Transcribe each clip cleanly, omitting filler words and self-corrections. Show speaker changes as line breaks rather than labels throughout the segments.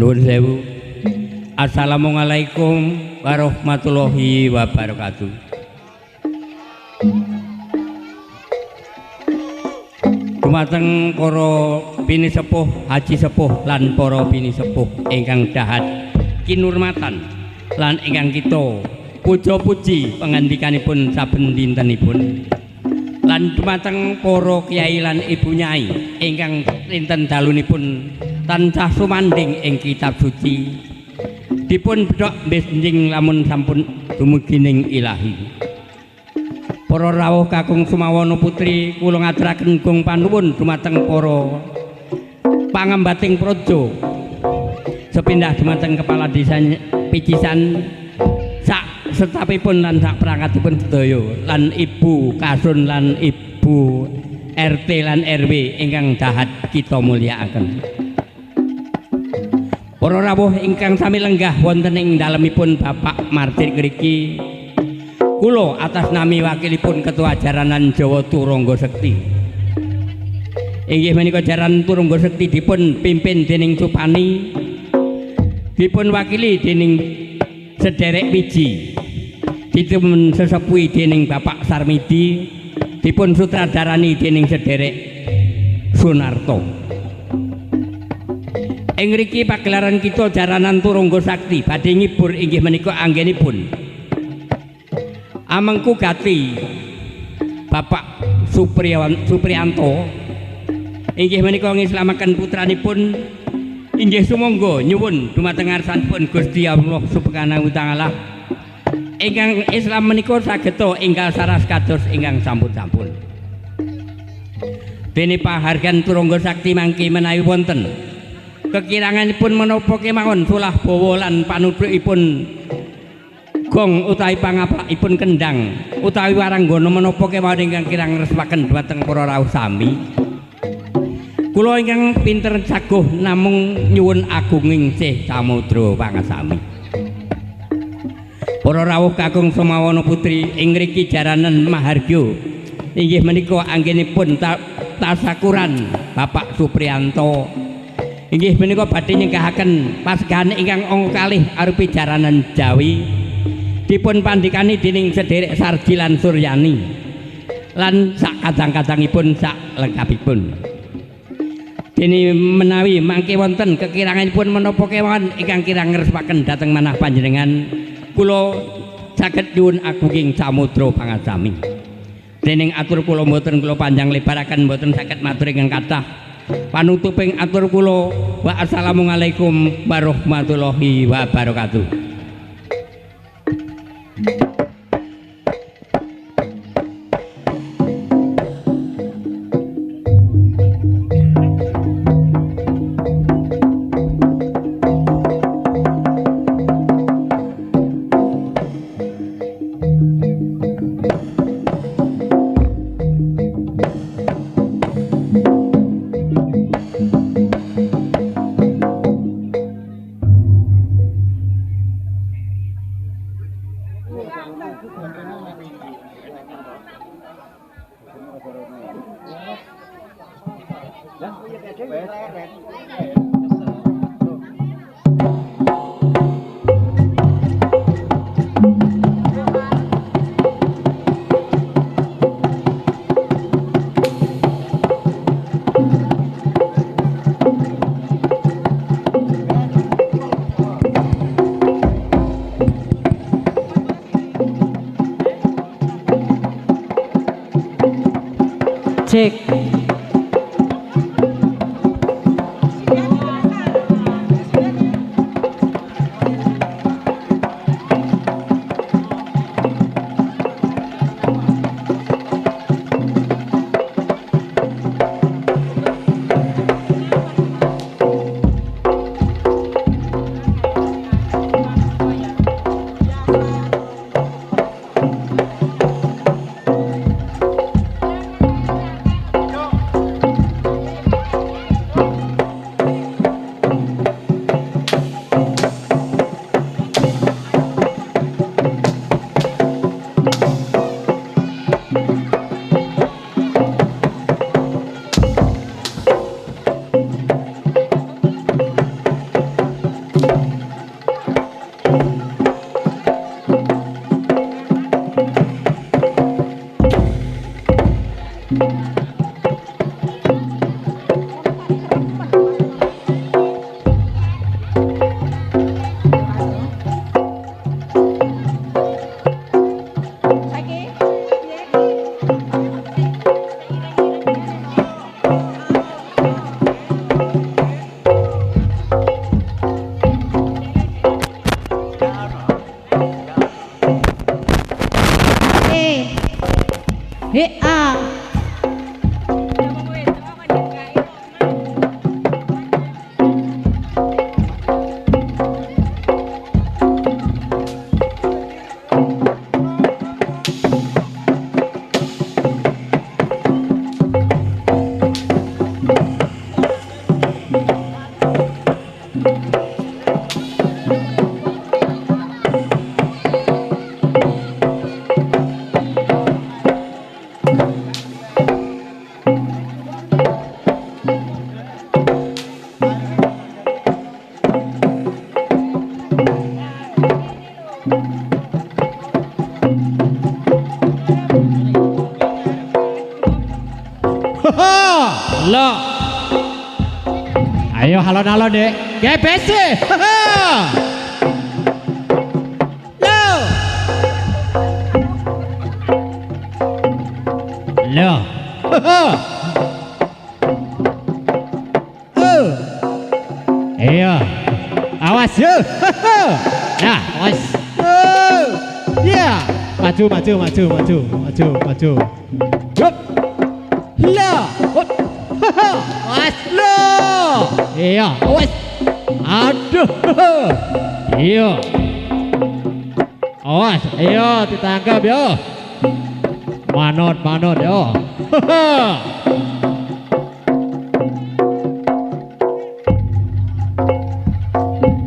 Nuwun sewu. Assalamualaikum warahmatullahi wabarakatuh. Dumateng para bini sepuh, haji sepuh lan para bini sepuh ingkang dahat kinurmatan lan ingkang kita puja-puji pangandikanipun saben dintenipun. Lan dumateng para kyai lan ibu nyai ingkang dinten dalunipun tansah sumandhing ing kitab suci dipun bedhok benjing lamun sampun dumugining ilahi. Para rawuh kakung sumawana putri kula ngaturaken gong panuwun dumateng para pangembating praja sepindah dumateng kepala desa Picisan sak setapipun lan sak perangkatipun sedaya lan ibu kasun lan ibu RT lan RW ingkang dahat kita mulyakaken. Para rawuh ingkang sami lenggah wonten ing dalemipun Bapak Martir ngriki kula atas nami wakilipun Ketua Jaranan Jawa Turangga Sekti. Inggih menika Jaranan Turangga Sekti dipun pimpin dening Supani, dipun wakili dening Sederek Wiji, dipun sesepuhi dening Bapak Sarmidi, dipun sutradarani dening Sederek Sunarto. Ing ngriki pagelaran kita Jaranan Turangga Sakti badhe ngibur inggih menika anggenipun amengku gati Bapak Supriyanto inggih menika ngislamaken putranipun inggih sumangga nyuwun dumateng ngarsanipun Gusti Allah Subhanahu wa taala ingkang Islam menika sageta enggal saras kados ingkang sampun-sampun. Dene pahargan Turangga Sakti mangke menawi wonten kekiranganipun menapa kemawon sulah bawa lan panudukipun gong utawi pangaplakipun kendang utawi waranggana menapa kemawon ingkang kirang ngrespaken dhateng para rawuh sami. Kula ingkang pinter saguh namung nyuwun agunging Sih Samudra pangasami. Para rawuh kakung sumawana putri ing ngriki Jaranan Mahargya inggih menika anggenipun tasakuran Bapak Supriyanto. Inggih menika badhe nyenggahaken pasgahan ingkang angka kalih arupi Jaranan Jawi dipun pandhikani dening Sederek Sarji lan Suryani lan sak kadang-kadangipun sak lengkapipun. Dene menawi mangke wonten kekiranganipun menapa kemawon ingkang kirang ngrespaken dhateng manah panjenengan kula saged nyuwun agunging samudra pangasami. Dening atur kula mboten kula panjang lebaraken mboten saged matur ingkang kathah. Panutuping atur kula wa assalamualaikum warahmatullahi wabarakatuh.
Cek. HA
Lo. Ayo alon-alon deh. GBC. Lo. Lo. Ayo. Awas yo. Nah, awas. Ya. Maju. Yup. Lo. Awas lo. Iya, awas. Aduh. Iya. Awas, iya ditangkap yo. Manut yo.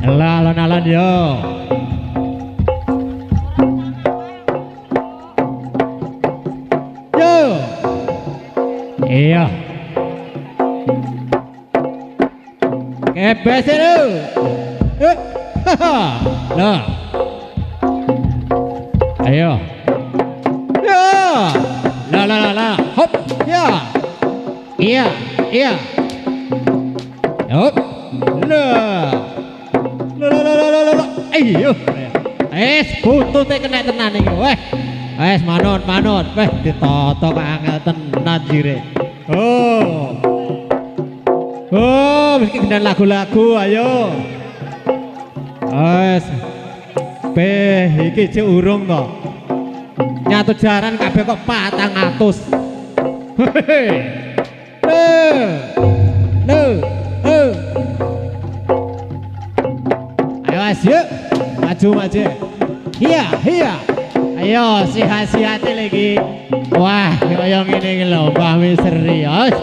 Alon-alon yo. Yo. Iya. Kebes lu. Nah. Ayo. Ya. La. Hop. Ya. Iya. Hop. Lah. La. Ayo. Butute kena tenan iki. Wes manut. Weh ditoto kok angel tenan jire. Oh, mesti kenal lagu-lagu, ayo. Iki cek urung kok. Nyatu jaran kabeh kok 400. Ayo yuk. Maju. Iya. Ayo sihat-sihat lagi. Wah, kaya ngene iki lho, Mbah serius.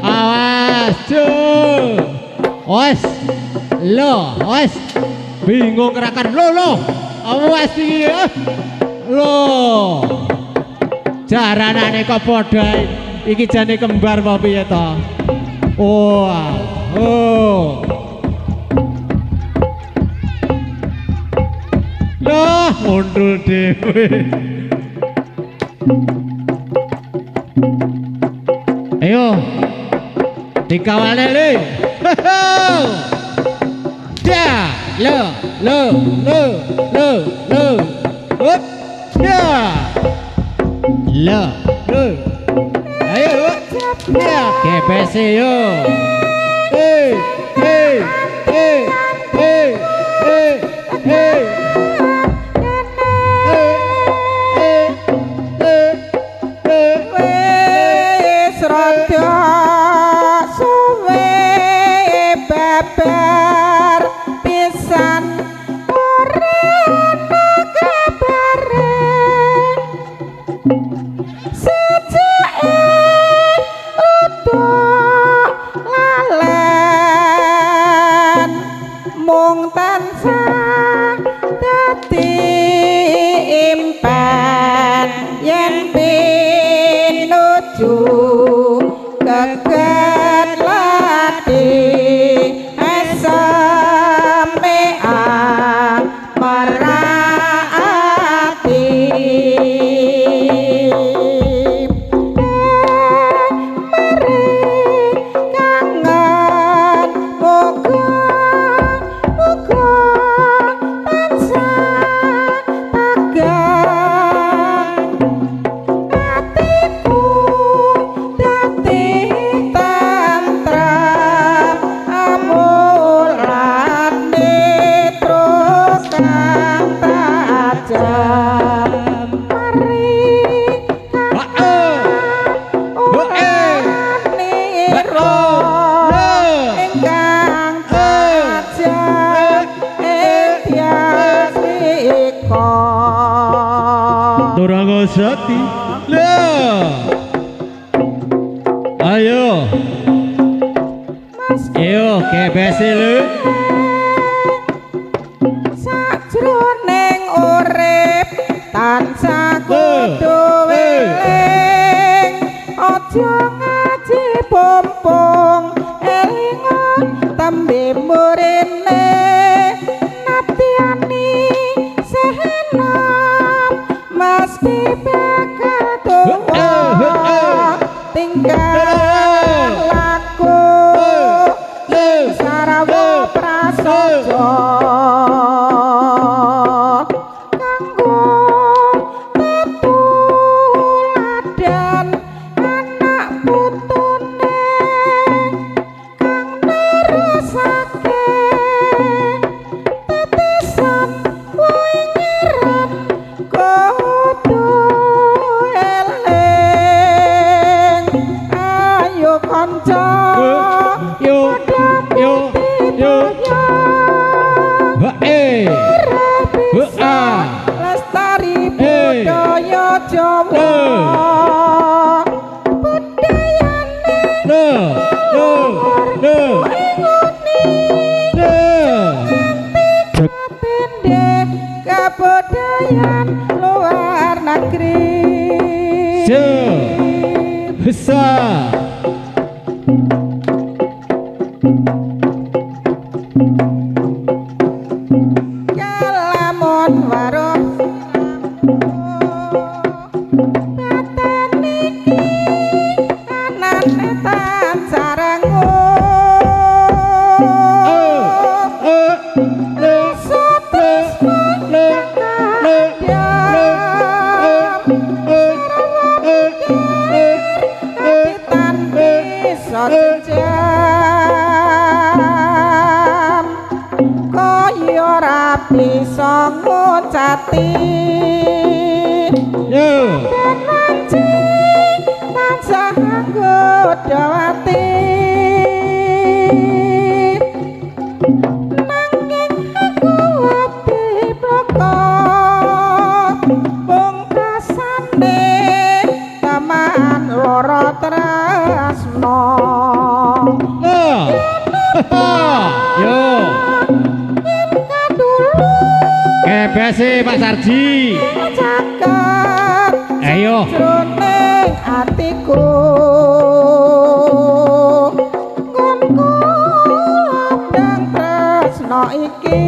Awas, Awas. Bingung kerakan lo. Awas iki. Lo. Jaranane kok padha iki jane kembar apa piye to? Lah, mundur dhewe. Ayo. Dikawalnya le. Ya, lo. Hop. Ya. Lo. Ayo. Ya, GBC yo. Hey.
Babar pisan ora kabaren sejake utuh lalen mung tansah dadi impan yen pinuju keget lati Atiku dadi
Saraswati. Lah. Ayo. Ayo kebese lu.
Sajroning urip tansah kudu eling aja ngaji pompong elingon tembe murine natiani sehenam mesti bakal tuwa tinggal laku sarawa prasaja lestari budaya Jawa budayane pendek kebudayaan luar negeri
besar
kalamun waruh baten iki anane tan sarangu kaya ora bisa ngucati ben wanci tansah nggodhawati nanging aku ati bloko pungkasane taman lara tresno
yo kebese Pak Sarji
caket
ayo
jroning atiku ngonku ndang tresno iki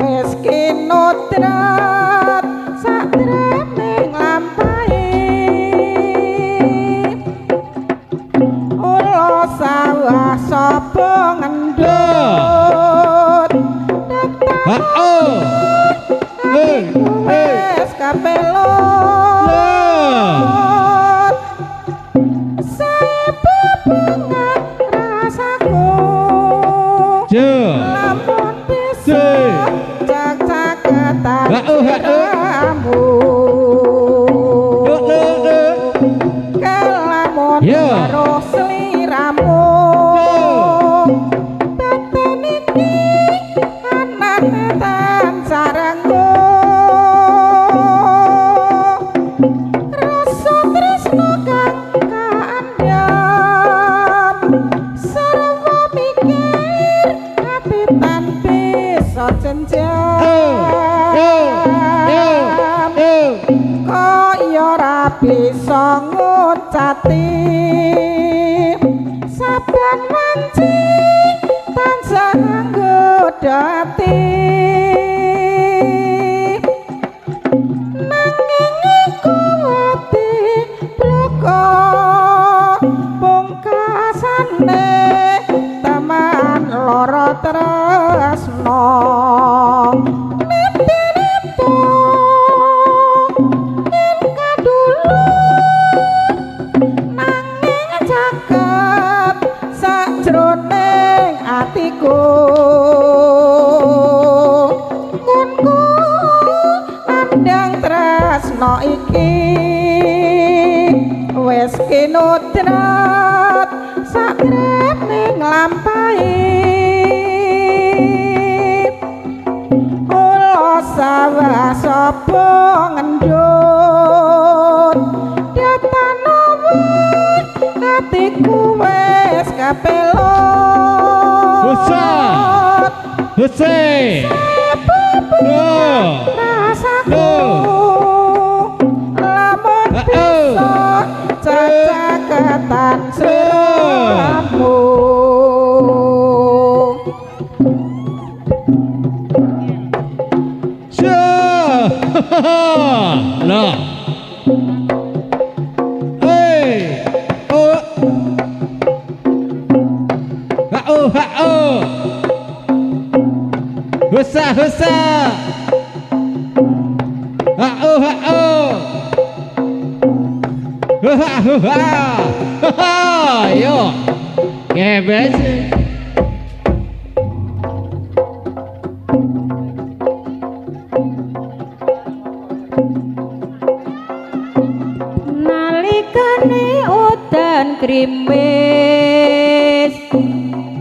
wis kinodrat sadreming lampahi ula sawah sapa ngendut wes kapelot sebebengan rasaku lamun bisa cak-caketan kamu kelamun karo sliramu baten iki anane tan sarangku rasa tresno kang kaandham sarwa mikir kapitan bisa jenjang kaya ora bisa ngucati saben wanci tansah nggodhati nanging iku ati bloko pungkasane taman lara tresno netinetu yen kadulu nanging caket sajroning atiku ngunku andang tresno iki wis kinodrat sadreming lampahi ula sawah sapa ngendut datana wis atiku wis kapelot
Hussein
rasaku lamun bisa cacaketan siramu
Loh. Hey. Oh. Ha-oh. Husa. Ha-oh. Yo. Kebes.
Krimis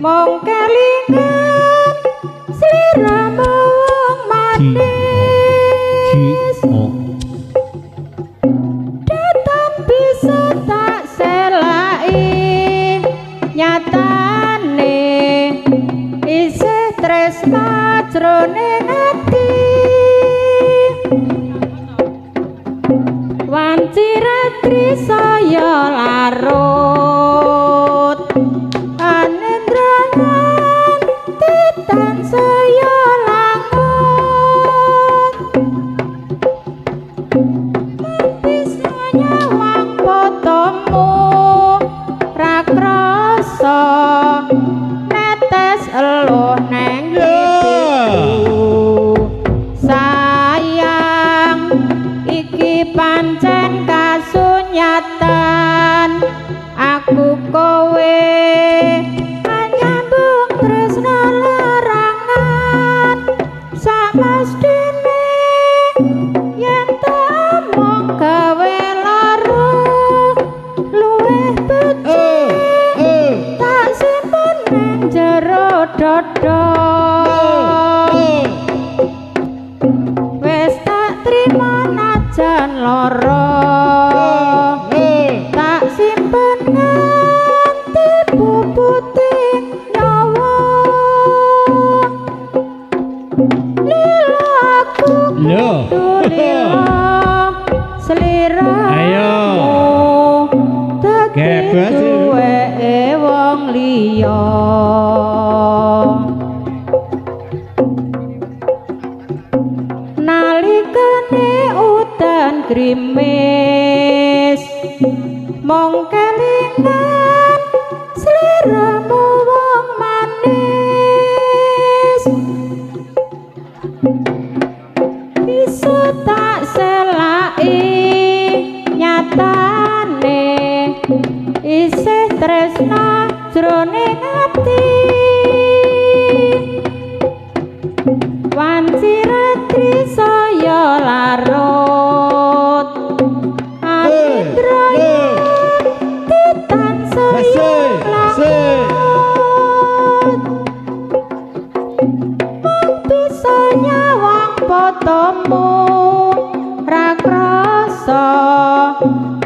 mong kelingan sliramu wong manis datang bisa tak selai nyatane isih tresna jroning ati wanci ratri saya larut anendrangan titan saya langut bisa nyawang potomu rakrasa netes eluh neng pipiku sayang iki pancen kasunyatan aku kowe nyambung tresna larangan samestine yen tak omong gawe lara luwih becik tak simpen nang jero dada wis tak trima najan lara tak simpen nganti puputing nyawa lila aku kudu lila sliramu dadi duweke wong liya nalikane udan krimis mong kelingan sliramu wong manis bisa tak selai nyatane isih tresna jroning ati wanci ratri saya larut anindrangan titan saya langut mung bisa nyawang potomu rakrasa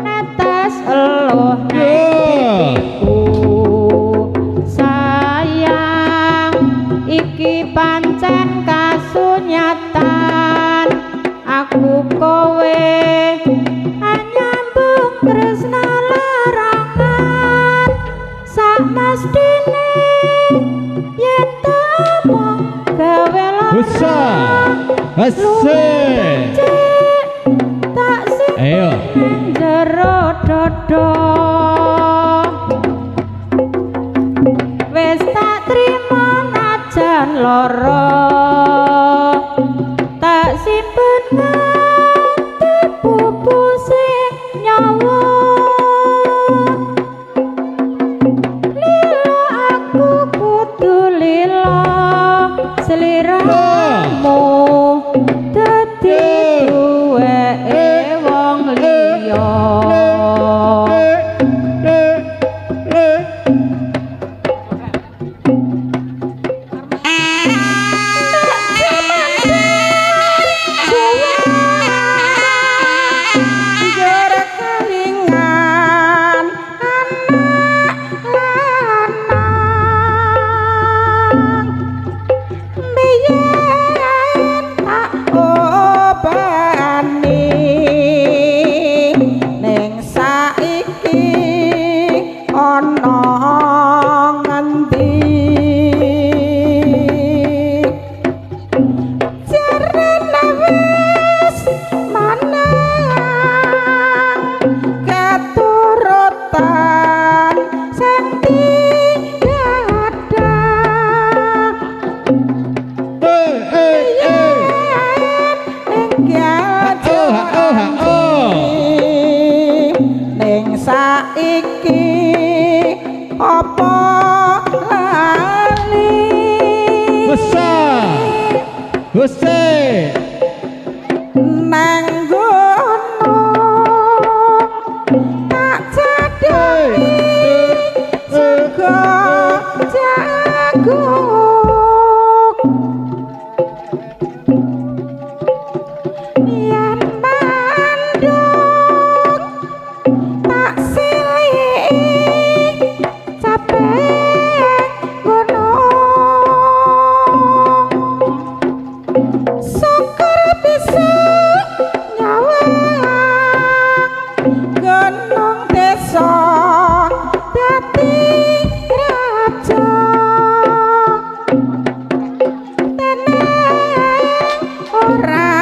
netes eluh nang pipiku sayang iki pancen kasunyatan aku kowe nyambung tresna larangan samestine yen tak omong gawe lara tak simpen nang jero dada wis tak trima najan lara tak simpen nganti pupusing nyawa lila aku kudu lila sliramu dadi duweke wong liya
saiki apa lali
Gusti
nang gono tak jadoni sego jagung yen mandung tak silih capek gunung syukur bisa nyawang gunung desa dadi raja tenang ora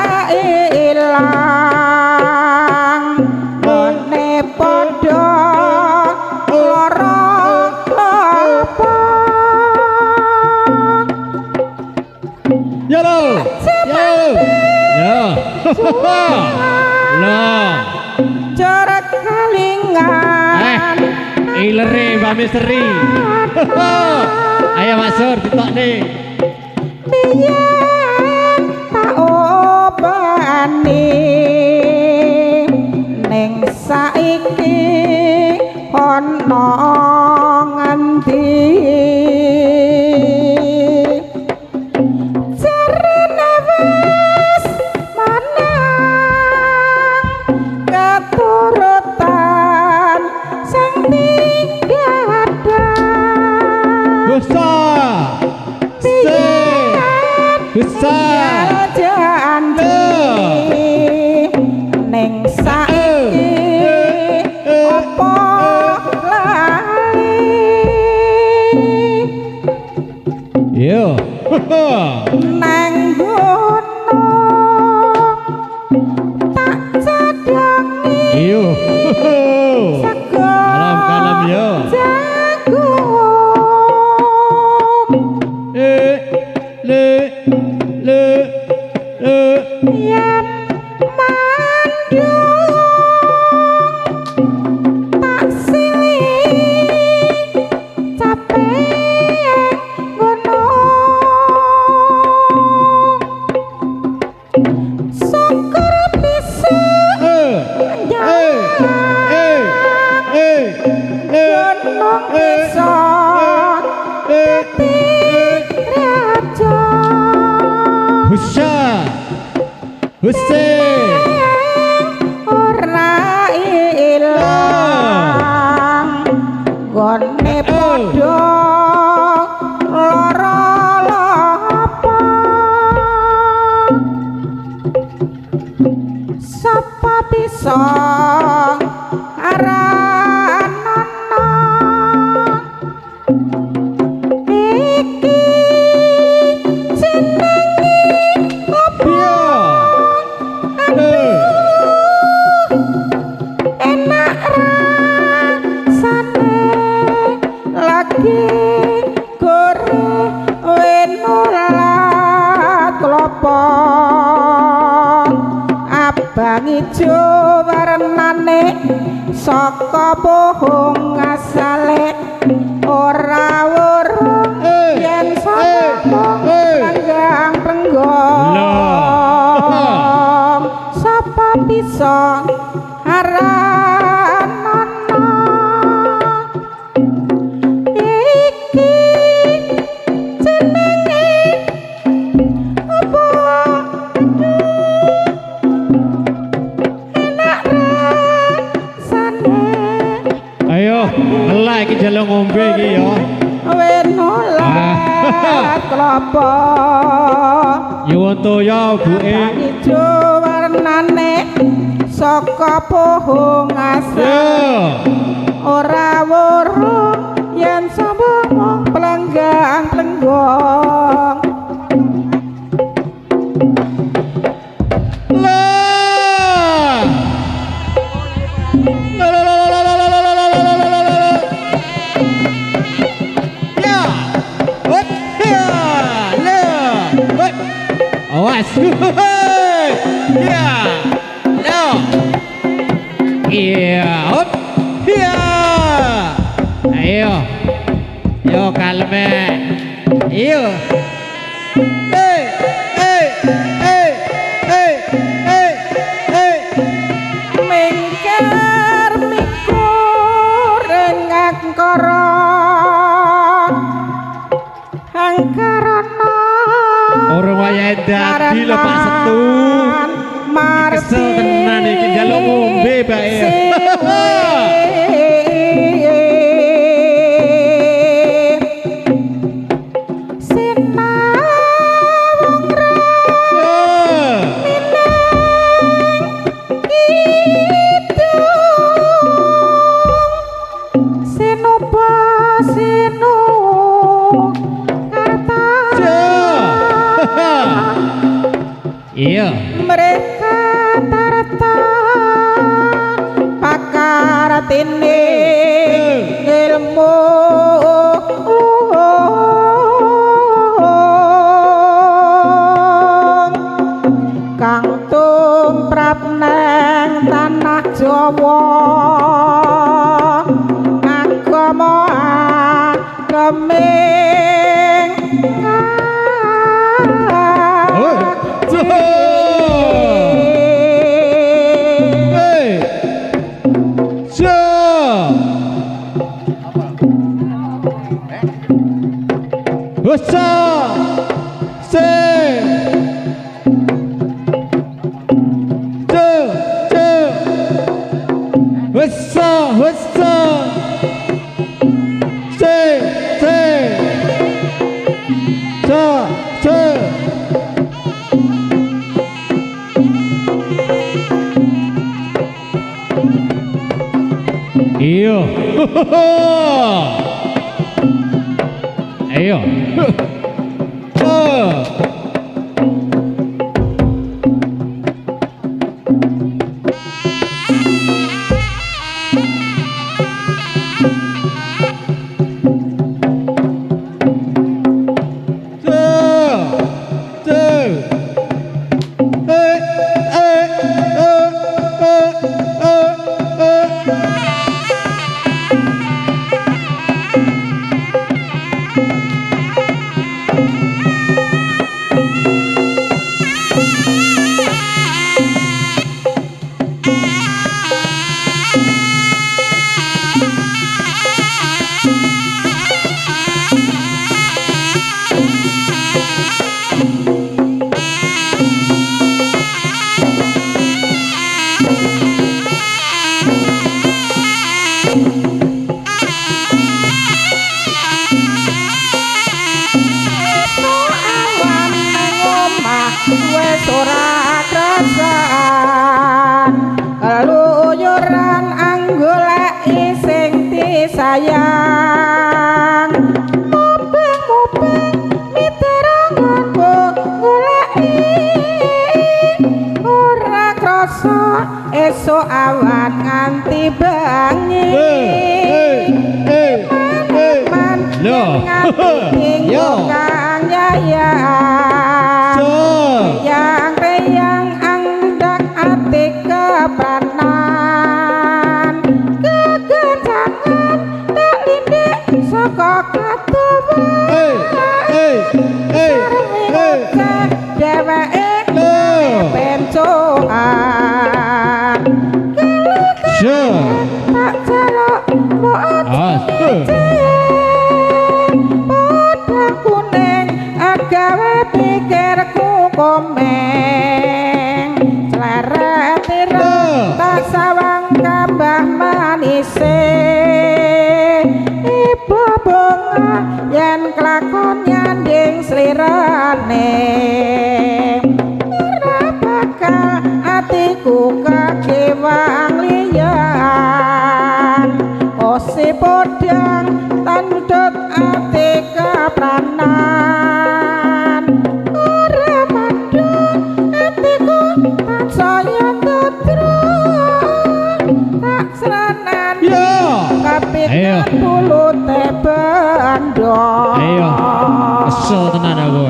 ilang ngene padha lara apa
yo lo
jarak kalingan
ilere Mbak Misteri ayo Mas Sur ditokne
biyen tak obani ning saiki ana ngendi jarene wis menang keturutan sing tiada
Gusta
janji ning saiki apa lali
yo
nang gunung tak cadangi
yo
sego
kalem yo
jagung yen mandung tak silih capek gunung syukur bisa gunung bisa dadi raja
Gusti
ora ilang gone padha lara apa sapa bisa aranana iki jenenge apa enak rasane lagi goreng wenolat klopo abang ijo warnane saka pohong asale ora weruh yen sapa langgang penggong sapa bisa aranana iki jenenge apa enak rasane
ayo ngelak iki jalo ngombe iki ya
wenolat klopo
Yuwantoya buke
ijo warnane saka pohong asal ora weruh yen sapa mong pelenggang plenggong
awas ya no iya hop ya Ayo. Yo kalme. Iyo.
Mingkir mikur ngangkara angkarana
Orang wayahe dadi lho Pak Setu. Kesel tenan iki njaluk ngombe bae. Iya.
Mereka tarta pakar tini ilmu kang tumrap nang tanah Jawa agama geming
Iyo. Ayo. wis ora krasaan keluyuran anggoleki sing disayang mubeng-mubeng miterangan goleki ora krasa esuk awan nganti bengi Loh,
yo kang yang angdak ati kepranan kegencangan tak lindik saka katuwa dheweke pencoan tak jaluk mbok gawe pikirku komeng sleret tak sawang kambah manise ibu bunga yen kelakon nyanding slirane ora bakal atiku kekewang liyan ose podang tandut ati kepranan
Ayo.
Puluh teh bandong.
Ayo. Kesel tenan aku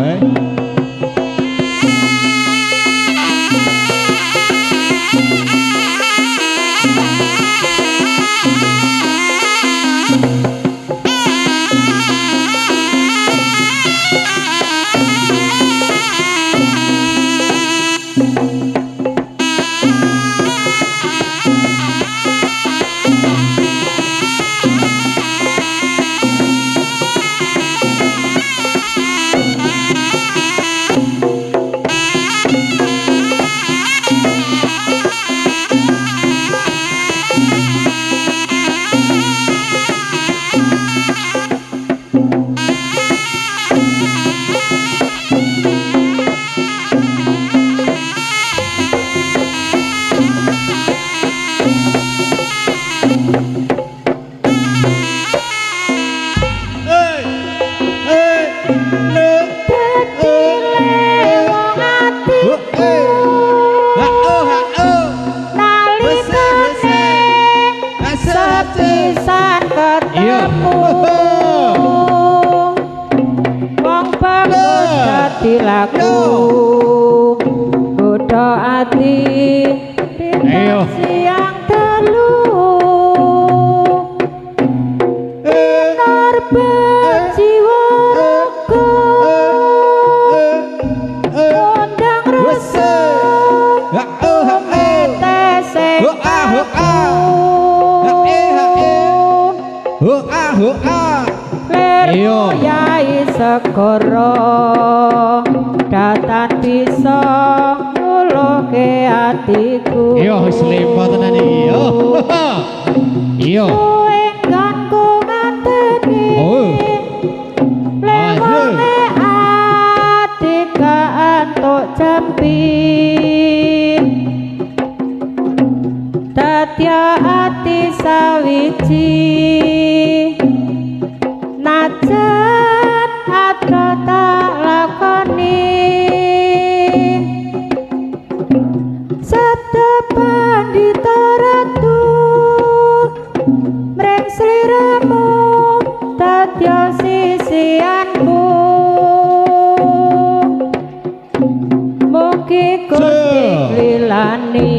temu wong bagus dadi laku godho ati bintang siang telu jiwa undang rasa metesek lermu yai segoro datan bisa nguluke hatiku
iyo wis lempo tenan iki yo iyo
engganku nganteni lewone ati kaantuk jampi dadya ati sawiji najan ada tak lakoni sabda pandita ratu mreng sliramu dadya sisianku mugi Gusti lilani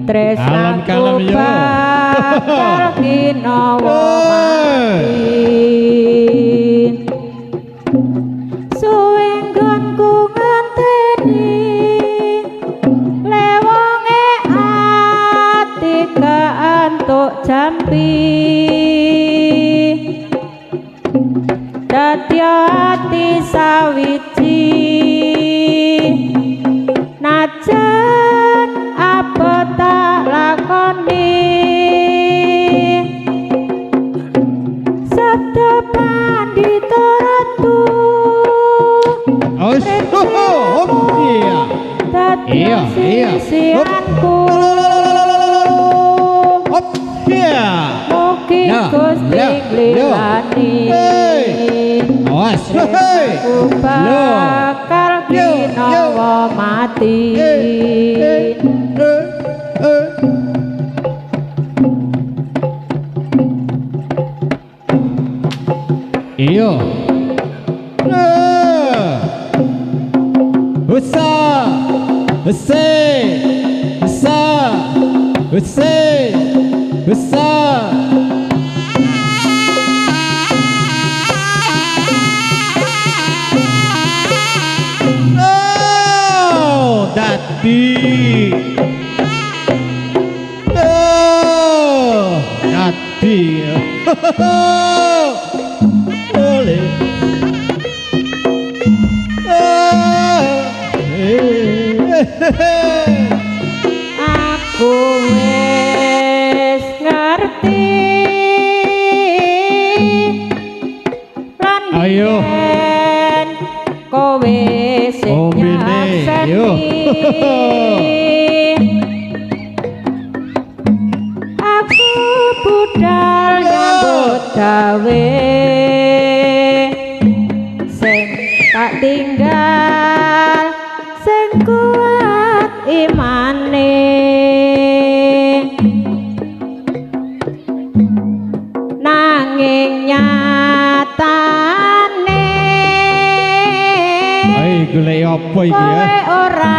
tresnaku bakal kinawa mati suwenggonku nganteni lewonge ati kaantuk jampi dadya ati sawiji najan apa tak lakoni sabda pandita ratu dadi sisianku mugi Gusti lilani aku bakal kinawa mati
iyo usa usa usa usa usa dadi dadi oleh
aku wis ngerti lan
ayo
kowe sing
yo
aku budal nyambut gawe sing tak tinggal sing kuat imane nanging nyatane
golek apa iki ya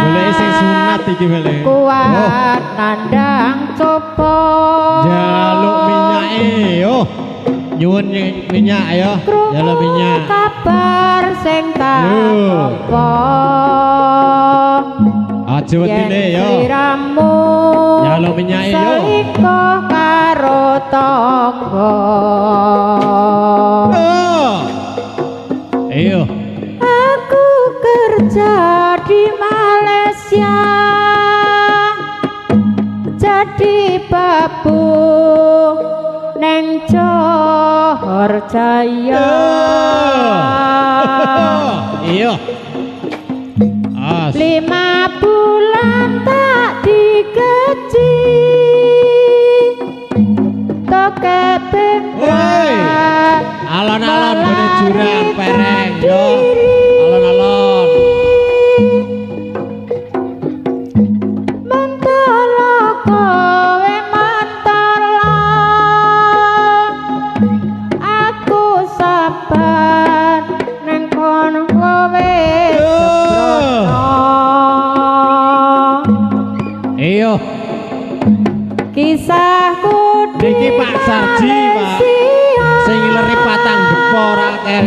golek sing sunat iki bale
kuat nandang coba
jaluk minyake yo nyuwun minyak ya jaluk minyak
kabar sing tak apa
aja wedine yo jaluk minyake yo
saiko karo tangga
ayo
aku kerja di Malaysia jadi babu neng Johor Jaya
iya
5 bulan tak digaji toket bengkak
alon-alon gone jurang pereng yo alon-alon mentolo kowe mentolo
kisahku
niki Pak Sarji Pak sing leri patang depor akeh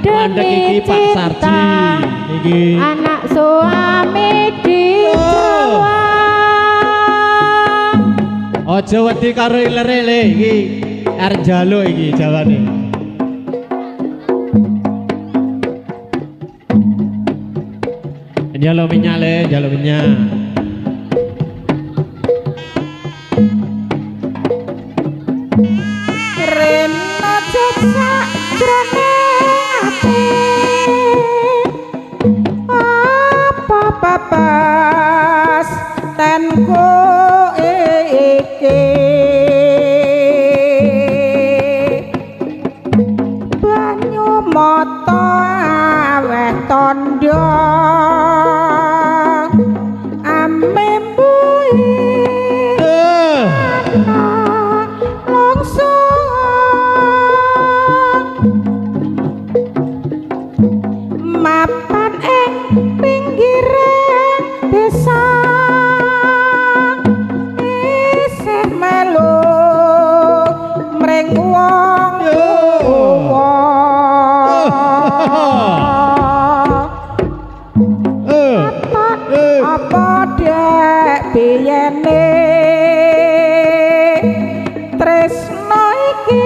mandek iki Pak Sarji niki
anak suami di Jawa
aja wedi karo ilere le iki arep njaluk iki jawane njaluk minyak le njaluk minyak
Rena jasa jroning ati apa papas tenku iki banyu mata aweh tondo ame mbui mapan ing pinggiring desa isih melu mring wong tuwa apa dek biyene tresno iki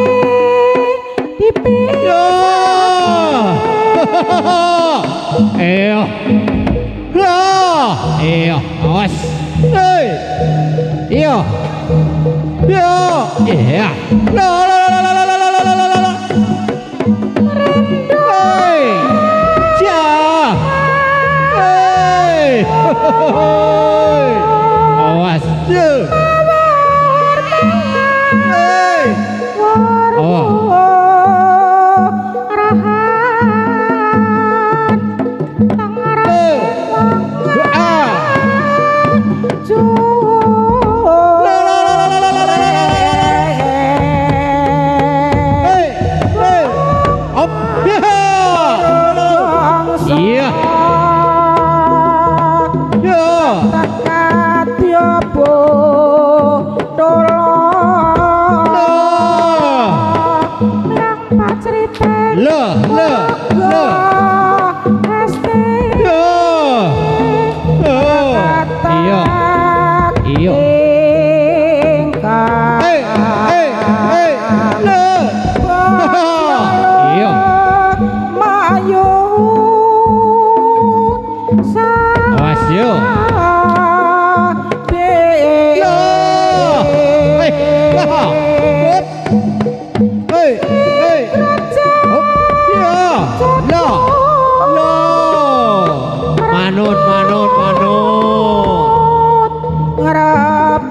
dipisah
awas iya iya awas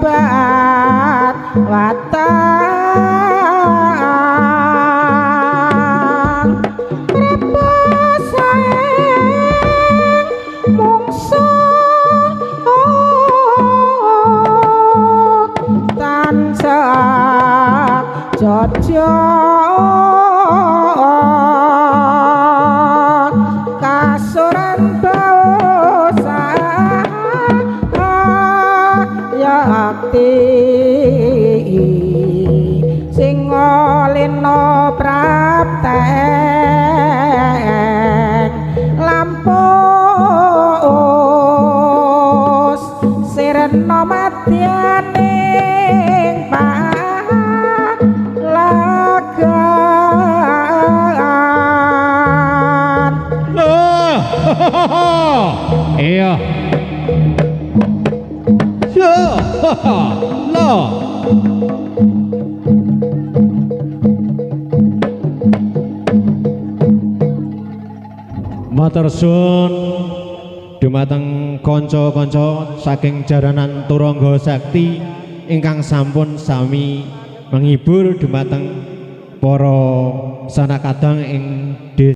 ngerabat watan repasaing mungsuh tansah jojo kasuran bausa yakti sing lena praptek lampus sirena madyaning palagan
iya loh matur suwun dumateng kanca-kanca saking jaranan Turangga Sakti ingkang sampun sami menghibur dumateng para sanakadang ing